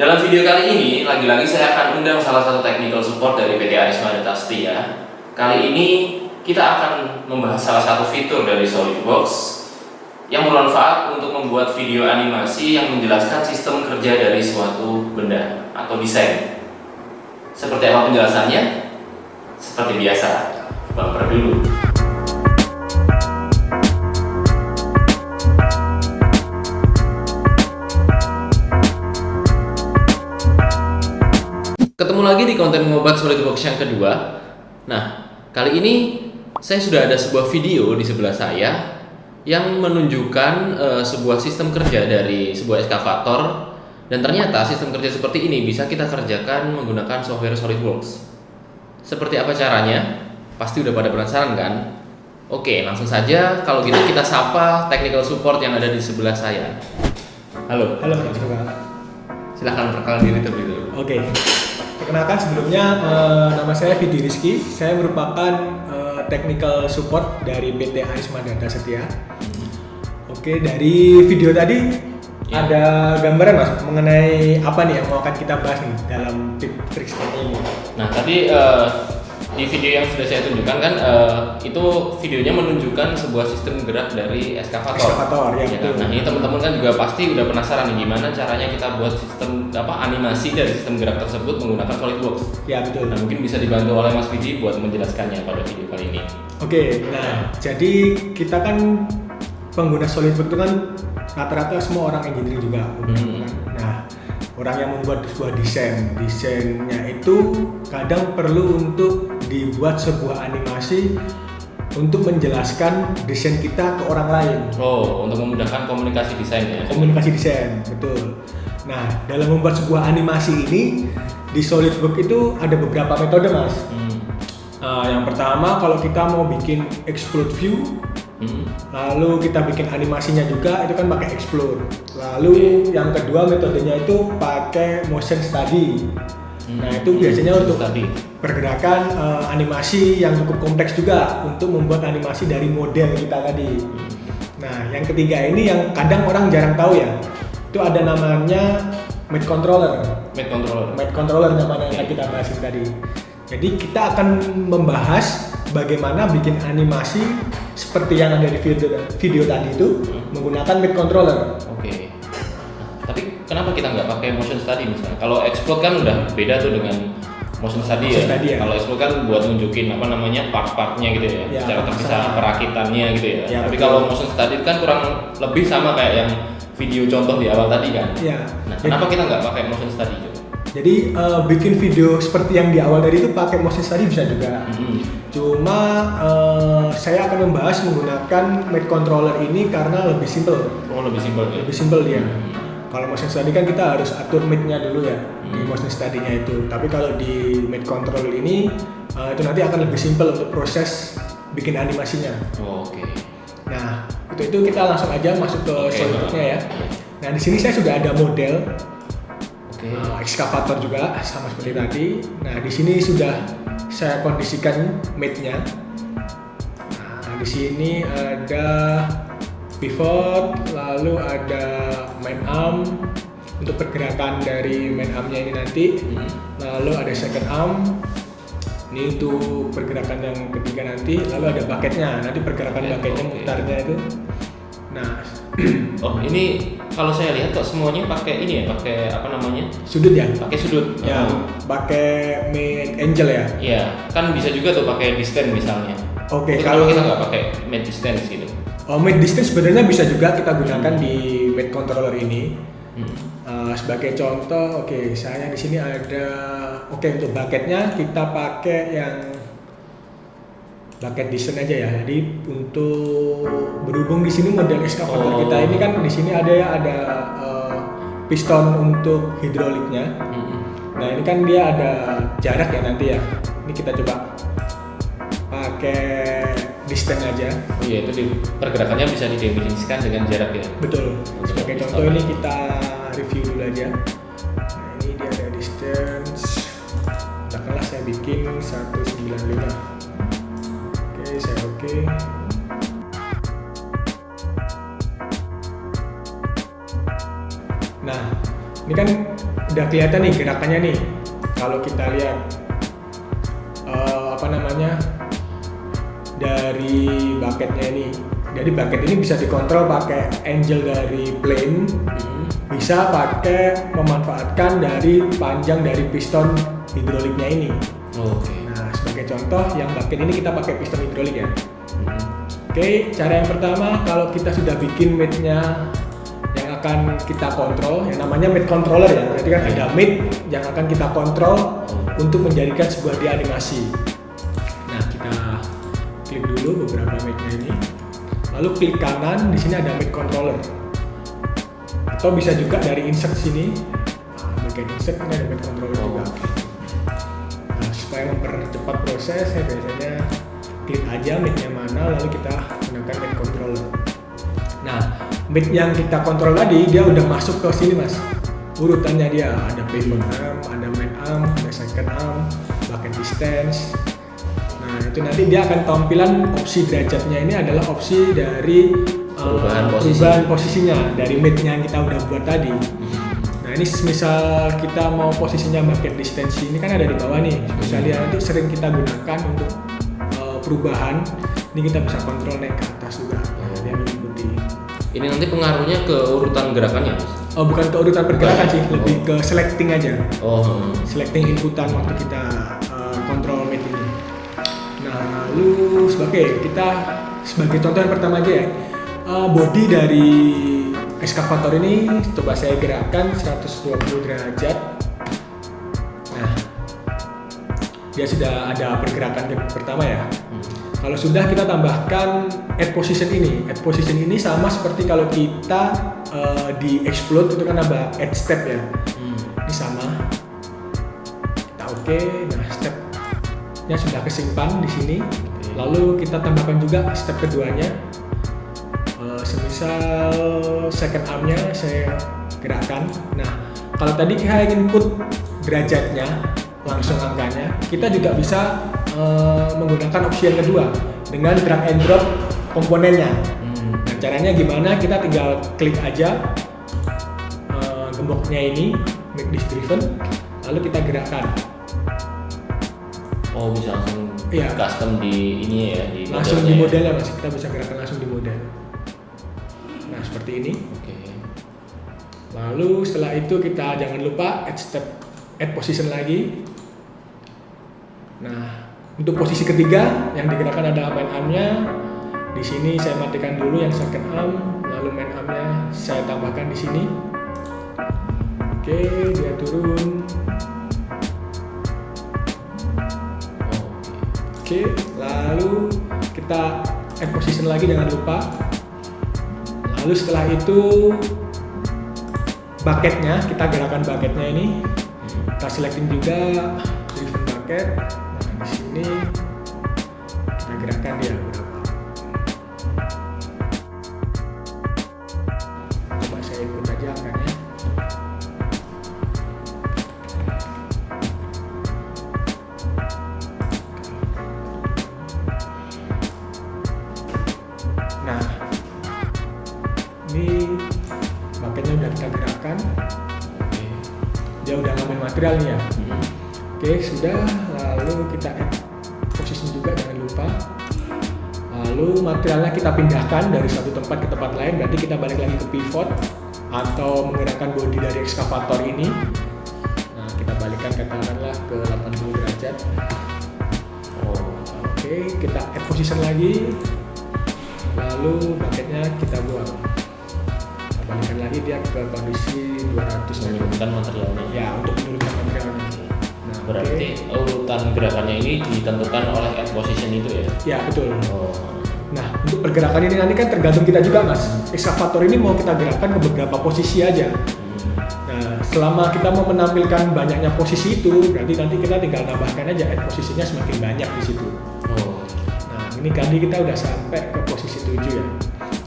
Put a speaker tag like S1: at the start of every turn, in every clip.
S1: Dalam video kali ini, lagi-lagi saya akan undang salah satu technical support dari PT Arisma Data Setia. Kali ini kita akan membahas salah satu fitur dari SolidWorks yang bermanfaat untuk membuat video animasi yang menjelaskan sistem kerja dari suatu benda atau desain. Seperti apa penjelasannya? Seperti biasa, bumper dulu. Ketemu lagi di konten ngobat SolidWorks yang kedua. Nah, kali ini saya sudah ada sebuah video di sebelah saya yang menunjukkan sebuah sistem kerja dari sebuah eskavator, dan ternyata sistem kerja seperti ini bisa kita kerjakan menggunakan software SolidWorks. Seperti apa caranya? Pasti udah pada penasaran kan? Oke, langsung saja kalau gitu kita sapa technical support yang ada di sebelah saya. Halo.
S2: Halo, Pak.
S1: Silahkan perkenalan diri terlebih dahulu.
S2: Oke. Perkenalkan sebelumnya, nama saya Vidi Rizky. Saya merupakan technical support dari PT Arisma Data Setia. Oke, dari video tadi ada gambaran Mas mengenai apa nih yang mau akan kita bahas nih dalam tips ini.
S1: Nah, tadi di video yang sudah saya tunjukkan kan itu videonya menunjukkan sebuah sistem gerak dari eskavator.
S2: Eskavator, ya betul.
S1: Nah, ini teman-teman kan juga pasti udah penasaran nih gimana caranya kita buat sistem animasi dari sistem gerak tersebut menggunakan SolidWorks.
S2: Ya betul.
S1: Nah, mungkin bisa dibantu oleh Mas Vidi buat menjelaskannya pada video kali ini.
S2: Oke, nah jadi kita kan pengguna SolidWorks itu kan rata-rata semua orang engineering juga. Nah, orang yang membuat sebuah desainnya itu kadang perlu untuk dibuat sebuah animasi untuk menjelaskan desain kita ke orang lain.
S1: Oh, untuk memudahkan komunikasi desain ya?
S2: Komunikasi desain, betul. Nah, dalam membuat sebuah animasi ini di SolidWorks itu ada beberapa metode, Mas. Yang pertama, kalau kita mau bikin explode view, lalu kita bikin animasinya juga, itu kan pakai explode. Lalu yang kedua metodenya itu pakai motion study. Nah, itu biasanya untuk pergerakan animasi yang cukup kompleks juga untuk membuat animasi dari model kita tadi. Nah, yang ketiga ini yang kadang orang jarang tahu ya, itu ada namanya Made Controller namanya yang kita bahas tadi. Jadi kita akan membahas bagaimana bikin animasi seperti yang ada di video tadi itu menggunakan Made Controller.
S1: Oke. Tapi kenapa kita nggak pakai motion study misalnya? Kalau explode kan udah beda tuh dengan motion study ya. Kalau explode kan buat nunjukin part-partnya gitu ya, secara terpisah perakitannya gitu ya. Tapi kalau motion study kan kurang lebih sama kayak yang video contoh di awal tadi kan.
S2: Ya.
S1: Nah, kenapa kita nggak pakai motion study juga?
S2: Jadi bikin video seperti yang di awal tadi itu pakai motion study bisa juga. Cuma saya akan membahas menggunakan Made Controller ini karena lebih simple.
S1: Oh, lebih simple ya?
S2: Lebih simple dia. Kalau motion study kan kita harus atur made-nya dulu ya di motion study-nya itu. Tapi kalau di Made Controller ini itu nanti akan lebih simple untuk proses bikin animasinya.
S1: Oh, oke.
S2: Nah, itu kita langsung aja masuk ke SolidWorks-nya ya. Nah, di sini saya sudah ada model ekskavator juga sama seperti tadi. Nah, di sini sudah saya kondisikan made-nya. Nah, di sini ada pivot, lalu ada main arm untuk pergerakan dari main arm-nya ini nanti. Lalu ada second arm. Ini untuk pergerakan yang ketiga nanti. Lalu ada bucket-nya. Nanti pergerakan bucket-nya mutarnya itu. Nah,
S1: oh, ini kalau saya lihat kok semuanya pakai ini ya, pakai apa namanya?
S2: Sudut ya?
S1: Pakai sudut.
S2: Ya, pakai made angel ya?
S1: Iya, kan bisa juga tuh pakai distance misalnya.
S2: Oke,
S1: kalau kita nggak pakai made distance gitu.
S2: Oh, made distance sebenarnya bisa juga kita gunakan di Made Controller ini. Sebagai contoh, saya di sini ada, untuk bucketnya kita pakai yang bucket distance aja ya. Jadi untuk berhubung di sini model eskavator kita ini kan di sini ada piston untuk hidroliknya. Nah, ini kan dia ada jarak ya nanti ya. Ini kita coba pakai distance aja.
S1: Oh iya, itu pergerakannya bisa didefinisikan dengan jarak ya.
S2: Betul. Sebagai contoh ini kita review dulu aja. Nah, ini dia ada distance. Katakanlah saya bikin 195. Saya oke. Nah, ini kan udah kelihatan nih gerakannya nih. Kalau kita lihat dari bucketnya ini. Jadi bucket ini bisa dikontrol pakai angle dari plane, bisa pakai memanfaatkan dari panjang dari piston hidroliknya ini.
S1: Oke.
S2: Nah, sebagai contoh yang bucket ini kita pakai piston hidrolik ya. Oke, cara yang pertama kalau kita sudah bikin mate-nya yang akan kita kontrol, yang namanya mate controller ya. Berarti kan ada mate yang akan kita kontrol untuk menjadikan sebuah dia animasi. Nah, kita klik dulu beberapa mate-nya ini. Lalu klik kanan, di sini ada mate controller. Atau bisa juga dari insert sini. Nah, bagian insert ini ada mate controller juga. Nah, supaya mempercepat proses, saya biasanya klik aja mate-nya mana, lalu kita gunakan mate controller. Nah, mate yang kita kontrol tadi dia udah masuk ke sini mas. Urutannya dia ada pivot arm, ada main arm, ada second arm, bucket distance. Nah, itu nanti dia akan tampilan opsi derajatnya ini adalah opsi dari perubahan posisinya dari mate-nya yang kita udah buat tadi. Nah, ini misal kita mau posisinya bucket distance ini kan ada di bawah nih. Misalnya nanti sering kita gunakan untuk perubahan, ini kita bisa kontrol naik ke atas juga. Dia mengikuti.
S1: Ini nanti pengaruhnya ke urutan gerakannya, Mas?
S2: Oh, bukan ke urutan pergerakan sih, lebih ke selecting aja. Selecting inputan waktu kita kontrol mate ini. Nah, lalu sebagai contoh yang pertama aja ya, body dari ekskavator ini coba saya gerakkan 120 derajat. Nah, dia sudah ada pergerakan pertama ya. Kalau sudah, kita tambahkan add position ini. Add position ini sama seperti kalau kita di explode itu kan ada add step ya. Ini sama. Kita oke. Nah, stepnya sudah kesimpan di sini. Lalu kita tambahkan juga step keduanya. Semisal second armnya saya gerakkan. Nah, kalau tadi kita ingin put derajatnya langsung angkanya, kita juga bisa menggunakan opsi yang kedua dengan drag and drop komponennya. Nah, caranya gimana? Kita tinggal klik aja gemboknya ini, make this driven, lalu kita gerakkan.
S1: Oh, bisa langsung custom di ini ya, di
S2: langsung di modelnya mas, kita bisa gerakan langsung di model. Nah, seperti ini. Lalu setelah itu kita jangan lupa add position lagi. Nah, untuk posisi ketiga yang digerakkan adalah main arm-nya. Di sini saya matikan dulu yang second arm, lalu main arm-nya saya tambahkan di sini. Oke, dia turun. Oke, lalu kita add position lagi, jangan lupa. Lalu setelah itu bucketnya, kita gerakan bucketnya ini. Kita selecting juga driven bucket. Nah, di sini kita gerakan dia berapa. Coba saya input aja angkanya. Nah, ini bucketnya udah kita gerakan. Dia udah ngambil material nih ya. Oke, sudah. Lalu kita add position juga, jangan lupa. Lalu materialnya kita pindahkan dari satu tempat ke tempat lain. Berarti kita balik lagi ke pivot atau menggerakkan bodi dari ekskavator ini. Nah, kita balikkan katakanlah ke 80 derajat. Oke, kita add position lagi. Lalu bucketnya kita buang. Kita balikkan lagi dia ke kondisi 200.
S1: Menurunkan materialnya.
S2: Ya, untuk menurunkan materialnya. Nah,
S1: berarti urutan gerakannya ini ditentukan oleh add position itu ya?
S2: Ya, betul. Nah, untuk pergerakan ini nanti kan tergantung kita juga mas. Ekskavator ini mau kita gerakkan ke beberapa posisi aja. Nah, selama kita mau menampilkan banyaknya posisi itu, berarti nanti kita tinggal tambahkan aja add posisinya semakin banyak di situ. Nah, ini tadi kita udah sampai ke posisi 7 ya.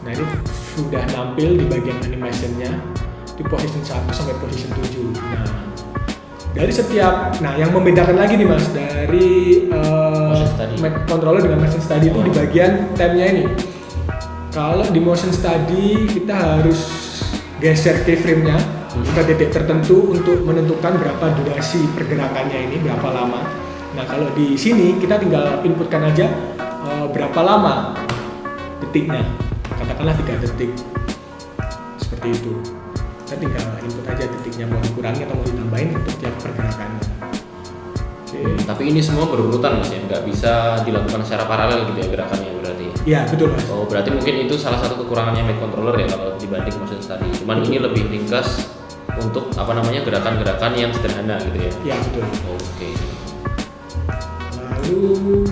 S2: Nah, ini sudah nampil di bagian animationnya di position 1 sampai position 7. Nah, dari setiap, yang membedakan lagi nih mas dari mate controller dengan motion study itu di bagian tab-nya ini. Kalau di motion study kita harus geser keyframe-nya Ada titik tertentu untuk menentukan berapa durasi pergerakannya ini, berapa lama. Nah kalau di sini kita tinggal inputkan aja berapa lama detiknya, katakanlah 3 detik, seperti itu. Kita tinggal input aja detiknya mau dikurangi atau mau ditambahin untuk tiap pergerakannya.
S1: Tapi ini semua berurutan Mas ya, nggak bisa dilakukan secara paralel gitu ya gerakannya berarti.
S2: Iya betul Mas.
S1: Oh berarti mungkin itu salah satu kekurangannya Mac controller ya kalau dibanding motion study. Cuman ini lebih ringkas untuk gerakan-gerakan yang sederhana gitu ya.
S2: Iya betul.
S1: Oke.
S2: Lalu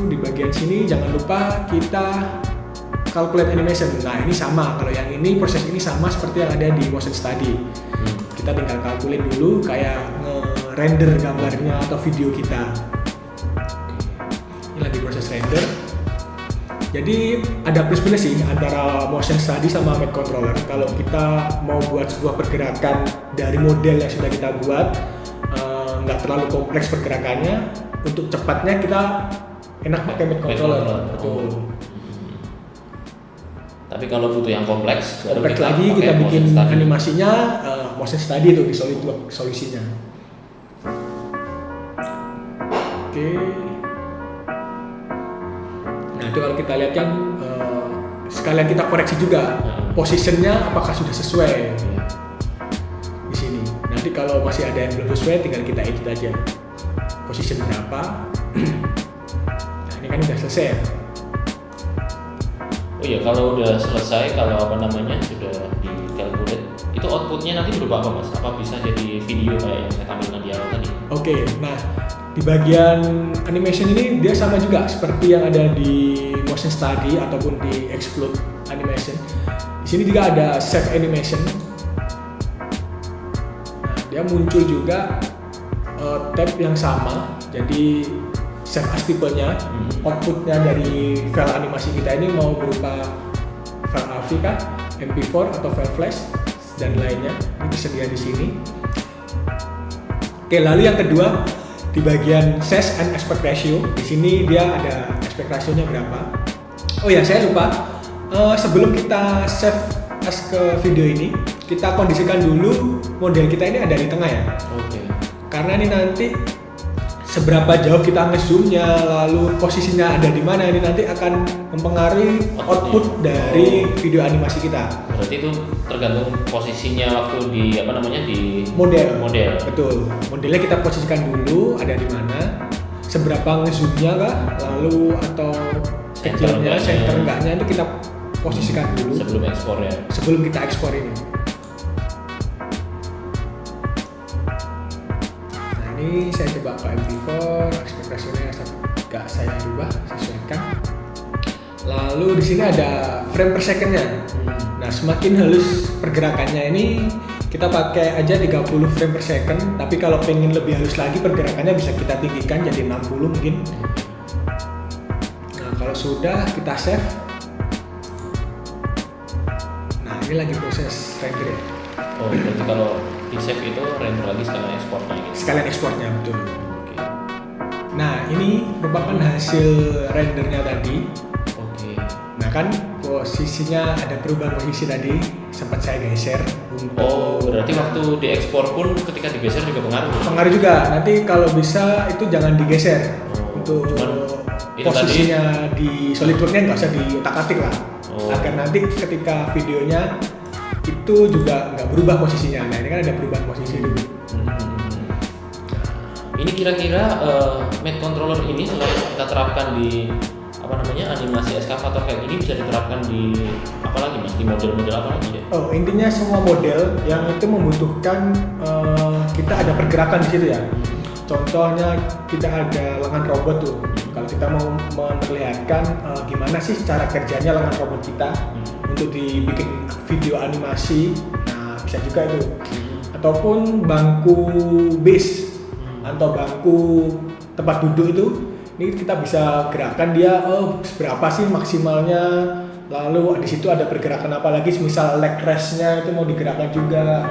S2: di bagian sini jangan lupa kita calculate animation. Nah ini sama, kalau yang ini proses ini sama seperti yang ada di motion study. Kita tinggal calculate dulu kayak nge-render gambarnya atau video kita. Ini lagi proses render. Jadi ada plus minus sih antara motion study sama Mac controller. Kalau kita mau buat sebuah pergerakan dari model yang sudah kita buat, nggak terlalu kompleks pergerakannya, untuk cepatnya kita enak pakai Mac controller. Betul.
S1: Tapi kalau butuh yang kompleks
S2: Lagi kita bikin animasinya motion study itu di SolidWorks solusinya. Oke. Nah itu kalau kita lihat kan sekalian kita koreksi juga positionnya apakah sudah sesuai di sini. Nanti kalau masih ada yang belum sesuai tinggal kita edit aja position berapa. Nah ini kan udah selesai ya.
S1: Oh iya, kalau udah selesai, kalau sudah di-calculate, itu outputnya nanti berupa apa Mas? Apa bisa jadi video kayak yang saya tampilkan di awal tadi?
S2: Oke, nah di bagian animation ini dia sama juga seperti yang ada di motion study ataupun di explode animation. Di sini juga ada save animation. Nah, dia muncul juga tab yang sama, jadi save as tipenya, outputnya dari file animasi kita ini mau berupa file AVI kah, MP4 atau file flash dan lainnya, ini tersedia di sini. Oke, lalu yang kedua di bagian size and aspect ratio, di sini dia ada aspect ratio-nya berapa. Oh ya, saya lupa, sebelum kita save as ke video ini, kita kondisikan dulu model kita ini ada di tengah ya.
S1: Oke.
S2: Karena ini nanti seberapa jauh kita ngezoomnya, lalu posisinya ada di mana, ini nanti akan mempengaruhi output dari video animasi kita.
S1: Berarti itu tergantung posisinya waktu di di
S2: model.
S1: Betul.
S2: Modelnya kita posisikan dulu ada di mana, seberapa ngezoomnya kah, lalu atau kecilnya, center enggaknya itu kita posisikan dulu
S1: sebelum ekspor ya.
S2: Sebelum kita ekspor ini. Ini saya coba ke MP4, aspek ratio-nya agak saya rubah, sesuaikan. Lalu di sini ada frame per second-nya. Nah, semakin halus pergerakannya ini kita pakai aja 30 frame per second, tapi kalau pengen lebih halus lagi pergerakannya bisa kita tinggikan jadi 60 mungkin. Nah, kalau sudah kita save. Nah, ini lagi proses render ya.
S1: Oh, berarti kalau di save itu render lagi sekalian ekspornya gitu.
S2: Sekalian ekspornya, betul.
S1: Oke.
S2: Nah, ini merupakan hasil rendernya tadi.
S1: Oke.
S2: Nah kan posisinya ada perubahan posisi tadi, sempat saya geser untuk.
S1: Oh, berarti waktu diekspor pun ketika digeser juga pengaruh?
S2: Pengaruh juga, nanti kalau bisa itu jangan digeser. Untuk posisinya di SolidWorks-nya nggak usah diutak-atik lah. Agar nanti ketika videonya itu juga nggak berubah posisinya. Nah ini kan ada perubahan posisi dulu.
S1: Ini kira-kira Mac controller ini setelah kita terapkan di animasi eskavator kayak gini bisa diterapkan di apa lagi Mas? Di model-model apa lagi ya?
S2: Oh, intinya semua model yang itu membutuhkan kita ada pergerakan di situ ya. Contohnya kita ada lengan robot tuh. Kalau kita mau memperlihatkan gimana sih cara kerjanya lengan robot kita untuk dibikin video animasi, nah bisa juga itu. Ataupun bangku base atau bangku tempat duduk itu, ini kita bisa gerakan dia berapa sih maksimalnya. Lalu di situ ada pergerakan apa lagi, misal leg rest-nya itu mau digerakkan juga.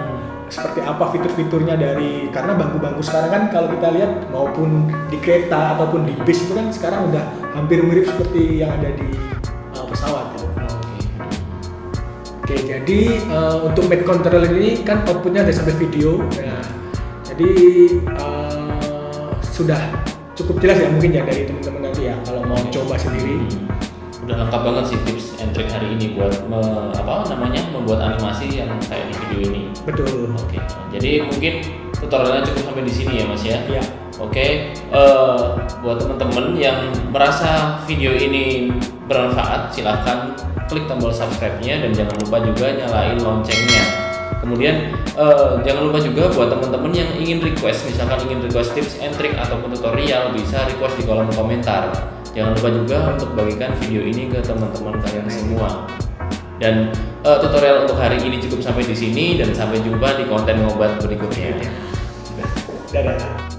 S2: Seperti apa fitur-fiturnya dari, karena bangku-bangku sekarang kan kalau kita lihat maupun di kereta ataupun di bis itu kan sekarang udah hampir mirip seperti yang ada di pesawat gitu. Oke, jadi untuk Mac controller ini kan outputnya ada sampai video. Nah, jadi sudah cukup jelas ya mungkin ya dari teman-teman nanti ya kalau mau coba sendiri.
S1: Udah lengkap banget sih tips and trick hari ini buat membuat animasi yang kayak di video ini.
S2: Betul.
S1: Oke, jadi mungkin tutorialnya cukup sampai di sini ya Mas ya.
S2: Iya.
S1: Oke, buat teman-teman yang merasa video ini bermanfaat, silahkan klik tombol subscribe-nya dan jangan lupa juga nyalain loncengnya. Kemudian jangan lupa juga buat teman-teman yang ingin request, misalkan ingin request tips and trick ataupun tutorial, bisa request di kolom komentar. Jangan lupa juga untuk bagikan video ini ke teman-teman kalian semua. Dan tutorial untuk hari ini cukup sampai di sini dan sampai jumpa di konten ngobat berikutnya.
S2: Dadah.